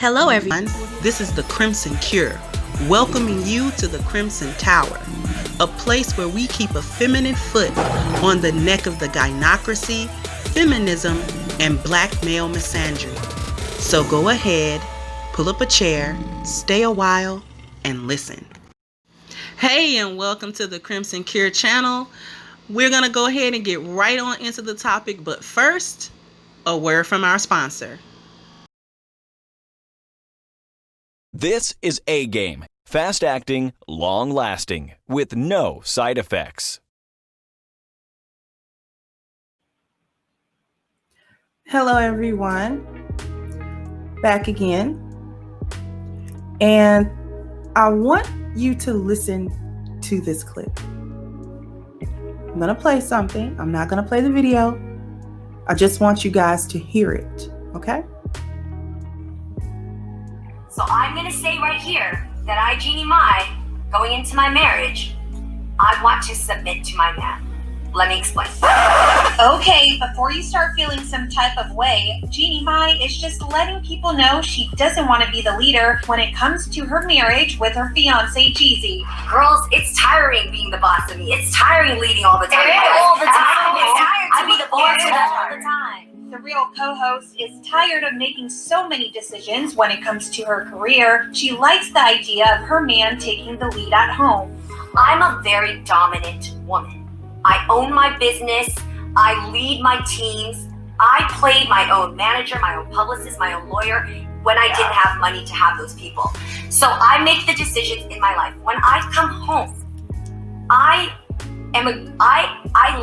Hello everyone, this is the Crimson Cure, welcoming you to the Crimson Tower, a place where we keep a feminine foot on the neck of the gynocracy, feminism, and black male misandry. So go ahead, pull up a chair, stay a while, and listen. Hey, and welcome to the Crimson Cure channel. We're going to go ahead and get right on into the topic, but first, a word from our sponsor. This is A-Game, fast-acting, long-lasting, with no side effects. Hello everyone, back again, and I want you to listen to this clip. I'm going to play something. I'm not going to play the video. I just want you guys to hear it, okay? So I'm going to say right here that I, Jeannie Mai, going into my marriage, I want to submit to my man. Let me explain. Okay, before you start feeling some type of way, Jeannie Mai is just letting people know she doesn't want to be the leader when it comes to her marriage with her fiance, Jeezy. Girls, it's tiring being the boss of me. It's tiring leading all the time. It is. All the time. It's tired I be the boss all the time. The real co-host is tired of making so many decisions when it comes to her career. She likes the idea of her man taking the lead at home. I'm a very dominant woman. I own my business. I lead my teams. I played my own manager, my own publicist, my own lawyer when I didn't have money to have those people. So I make the decisions in my life. When I come home, I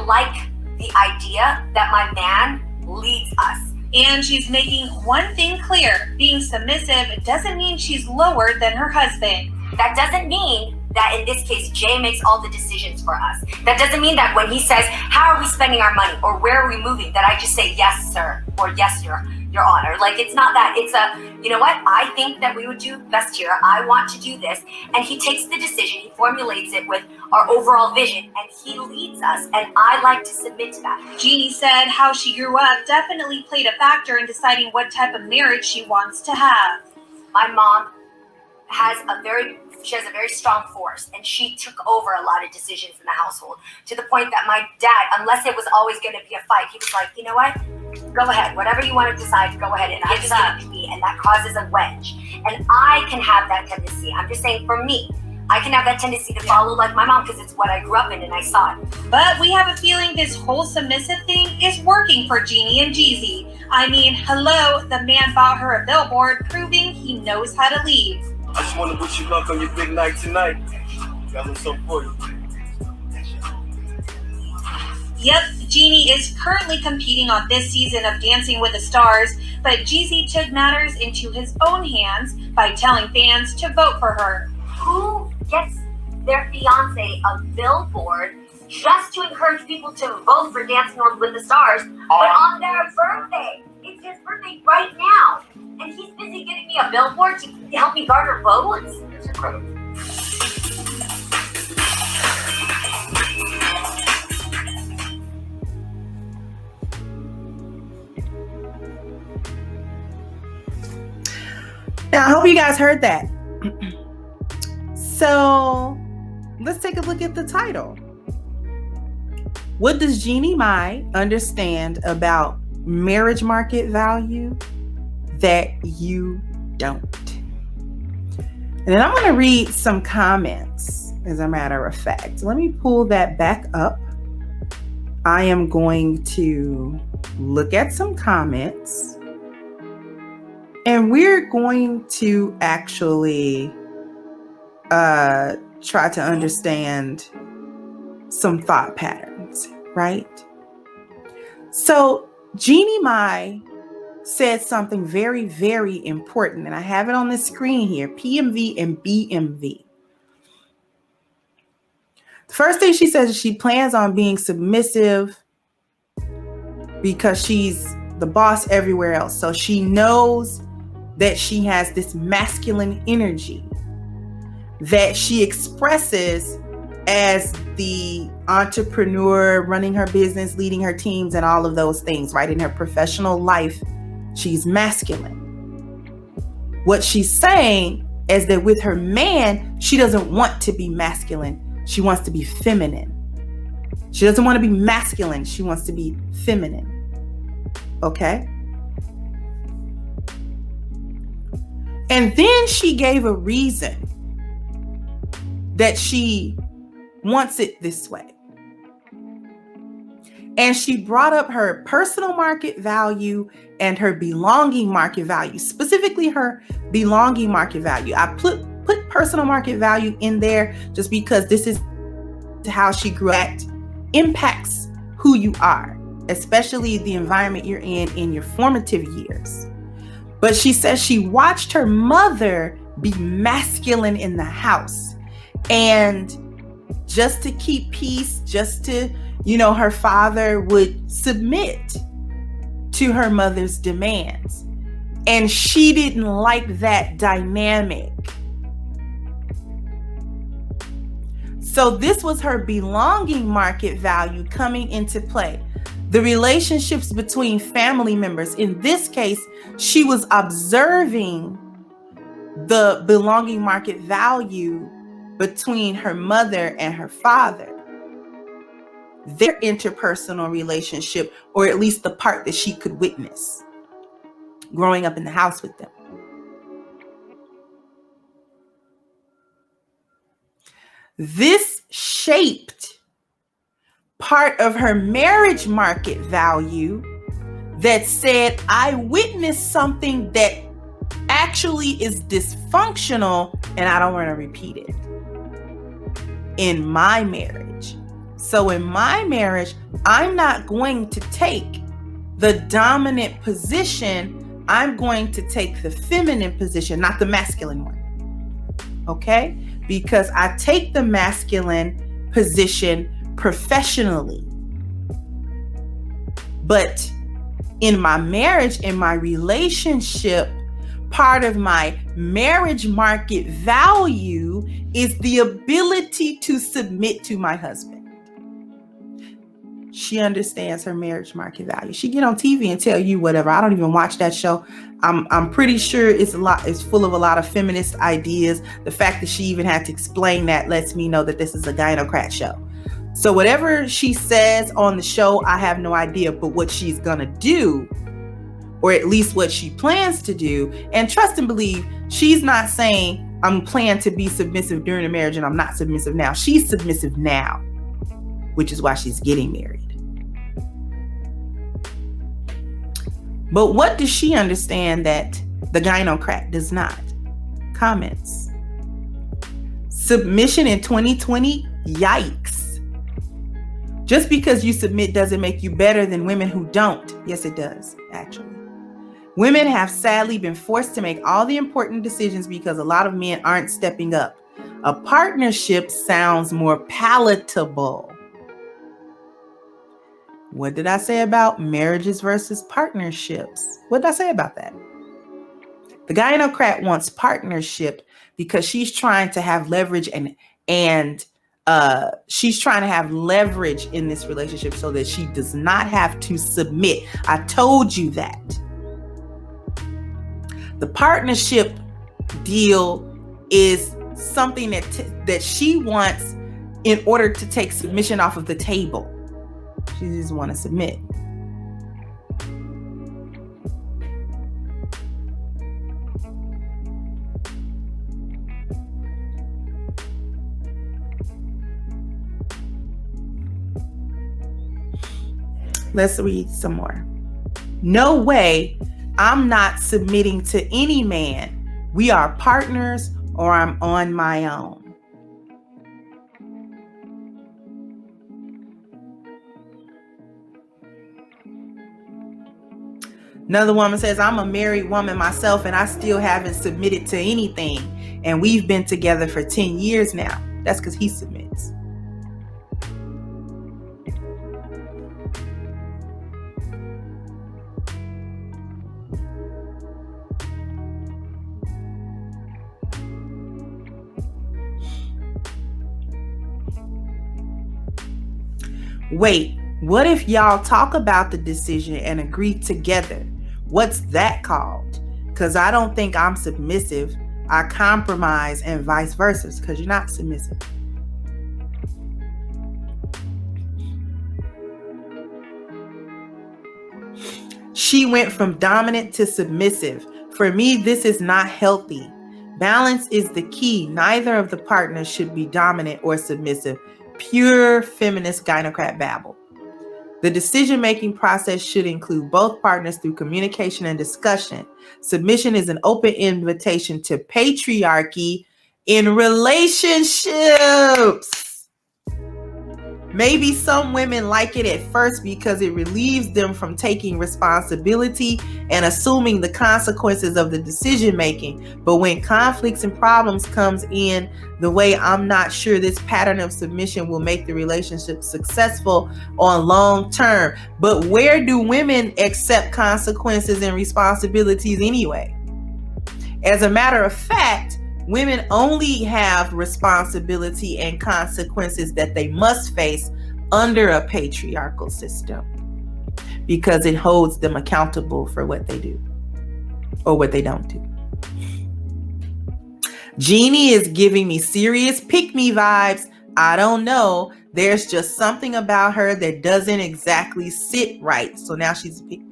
like the idea that my man leads us. And she's making one thing clear. Being submissive doesn't mean she's lower than her husband. That doesn't mean that in this case, Jay makes all the decisions for us. That doesn't mean that when he says, how are we spending our money? Or where are we moving? That I just say, yes, sir. Or yes, your honor. Like, it's not that. It's a, you know what? I think that we would do best here. I want to do this. And he takes the decision. He formulates it with our overall vision. And he leads us. And I like to submit to that. Jeannie said how she grew up definitely played a factor in deciding what type of marriage she wants to have. My mom has a very strong force, and she took over a lot of decisions in the household to the point that my dad, unless it was always going to be a fight, he was like, you know what? Go ahead. Whatever you want to decide, go ahead. And I just give it to me, and that causes a wedge. And I can have that tendency. I'm just saying, for me, I can have that tendency to follow like my mom because it's what I grew up in and I saw it. But we have a feeling this whole submissive thing is working for Jeannie and Jeezy. I mean, hello, the man bought her a billboard proving he knows how to lead. I just want to wish you luck on your big night tonight. Got a little something for you. Yep, Jeannie is currently competing on this season of Dancing with the Stars, but Jeezy took matters into his own hands by telling fans to vote for her. Who gets their fiance a billboard just to encourage people to vote for Dancing with the Stars, but on their birthday? It's his birthday right now, and he's busy getting me a billboard to help me garner votes? It's incredible. Now, I hope you guys heard that. So, let's take a look at the title. What does Jeannie Mai understand about marriage market value that you don't? And then I'm going to read some comments, as a matter of fact. Let me pull that back up. I am going to look at some comments, and we're going to actually try to understand some thought patterns, right? So Jeannie Mai said something very, very important, and I have it on the screen here, PMV and BMV. The first thing she says is she plans on being submissive because she's the boss everywhere else. So she knows that she has this masculine energy that she expresses as the entrepreneur, running her business, leading her teams, and all of those things, right? In her professional life, she's masculine. What she's saying is that with her man, she doesn't want to be masculine. She wants to be feminine. She doesn't want to be masculine. She wants to be feminine. Okay? And then she gave a reason that she wants it this way. And she brought up her personal market value and her belonging market value, specifically her belonging market value. I put personal market value in there just because this is how she grew up. Impacts who you are, especially the environment you're in your formative years. But she says she watched her mother be masculine in the house. And just to keep peace, just to, her father would submit to her mother's demands. And she didn't like that dynamic. So this was her belonging market value coming into play. The relationships between family members. In this case, she was observing the belonging market value between her mother and her father. Their interpersonal relationship, or at least the part that she could witness growing up in the house with them. This shaped part of her marriage market value that said, I witnessed something that actually is dysfunctional and I don't want to repeat it in my marriage. So in my marriage, I'm not going to take the dominant position. I'm going to take the feminine position, not the masculine one. Okay? Because I take the masculine position professionally. But in my marriage, in my relationship, part of my marriage market value is the ability to submit to my husband. She understands her marriage market value. She get on TV and tell you whatever. I don't even watch that show. I'm pretty sure it's full of a lot of feminist ideas. The fact that she even had to explain that lets me know that this is a gynocrat show. So whatever she says on the show, I have no idea, but what she's gonna do, or at least what she plans to do, and trust and believe, she's not saying I'm planning to be submissive during the marriage and I'm not submissive now. She's submissive now, which is why she's getting married. But what does she understand that the gynocrat does not? Comments. Submission in 2020, yikes. Just because you submit doesn't make you better than women who don't. Yes, it does, actually. Women have sadly been forced to make all the important decisions because a lot of men aren't stepping up. A partnership sounds more palatable. What did I say about marriages versus partnerships? What did I say about that? The gynocrat wants partnership because she's trying to have leverage and she's trying to have leverage in this relationship so that she does not have to submit. I told you that. The partnership deal is something that she wants in order to take submission off of the table. She just want to submit. Let's read some more. No way, I'm not submitting to any man. We are partners or I'm on my own. Another woman says, I'm a married woman myself and I still haven't submitted to anything. And we've been together for 10 years now. That's because he submits. Wait, what if y'all talk about the decision and agree together? What's that called? because I don't think I'm submissive, I compromise, and vice versa, because you're not submissive. She went from dominant to submissive. For me, this is not healthy. Balance is the key. Neither of the partners should be dominant or submissive. Pure feminist gynocrat babble. The decision-making process should include both partners through communication and discussion. Submission is an open invitation to patriarchy in relationships. Maybe some women like it at first because it relieves them from taking responsibility and assuming the consequences of the decision making. But when conflicts and problems comes in the way, I'm not sure this pattern of submission will make the relationship successful on long term. But where do women accept consequences and responsibilities anyway? As a matter of fact, women only have responsibility and consequences that they must face under a patriarchal system because it holds them accountable for what they do or what they don't do. Jeannie is giving me serious pick-me vibes. I don't know. There's just something about her that doesn't exactly sit right. So now she's a pick-me.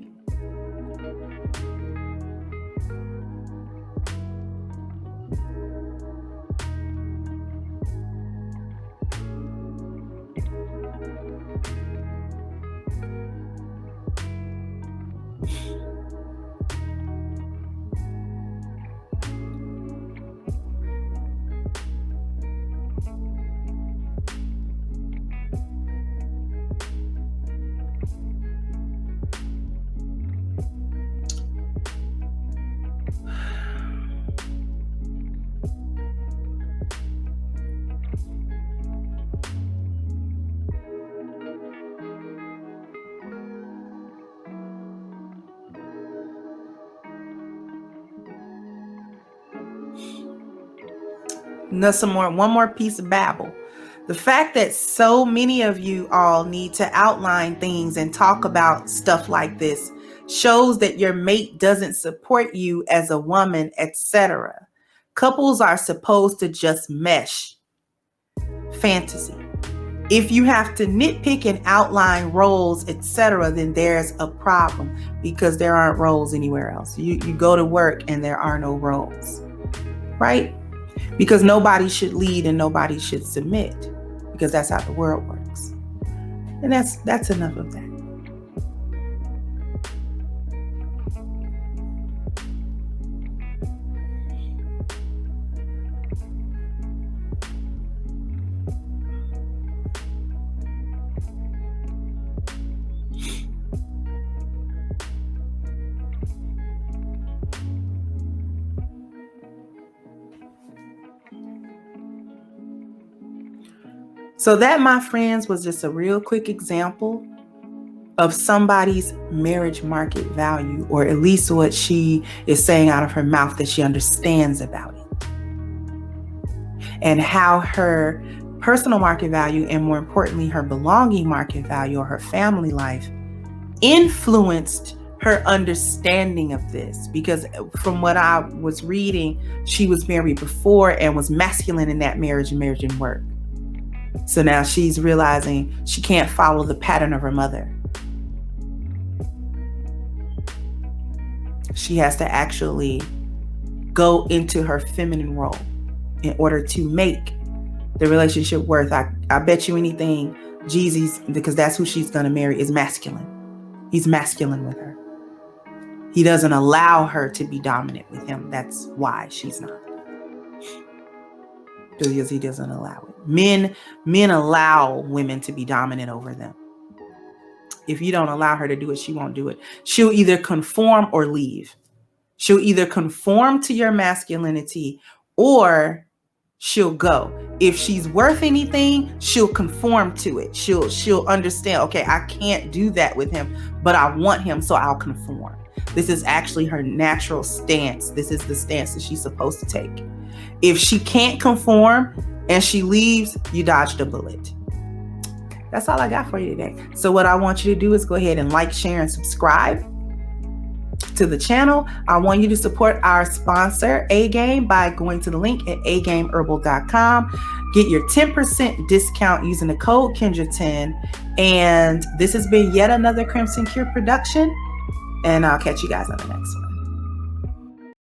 Now one more piece of babble. The fact that so many of you all need to outline things and talk about stuff like this shows that your mate doesn't support you as a woman, etc. Couples are supposed to just mesh. Fantasy. If you have to nitpick and outline roles, etc., then there's a problem because there aren't roles anywhere else. You go to work and there are no roles, right? Because nobody should lead and nobody should submit, because that's how the world works. And that's enough of that. So that, my friends, was just a real quick example of somebody's marriage market value, or at least what she is saying out of her mouth that she understands about it. And how her personal market value, and more importantly, her belonging market value or her family life, influenced her understanding of this. Because from what I was reading, she was married before and was masculine in that marriage, and marriage didn't work. So now she's realizing she can't follow the pattern of her mother. She has to actually go into her feminine role in order to make the relationship worth. I bet you anything, Jeezy's, because that's who she's going to marry, is masculine. He's masculine with her. He doesn't allow her to be dominant with him. That's why she's not. Because he doesn't allow it. Men allow women to be dominant over them. If you don't allow her to do it, she won't do it. She'll either conform or leave. She'll either conform to your masculinity or she'll go. If she's worth anything, she'll conform to it. She'll understand, okay, I can't do that with him, but I want him, so I'll conform. This is actually her natural stance. This is the stance that she's supposed to take. If she can't conform and she leaves, you dodged a bullet. That's all I got for you today. So what I want you to do is go ahead and like, share, and subscribe. to the channel. I want you to support our sponsor, A Game, by going to the link at agameherbal.com. Get your 10% discount using the code Kendra10. And this has been yet another Crimson Cure production. And I'll catch you guys on the next one.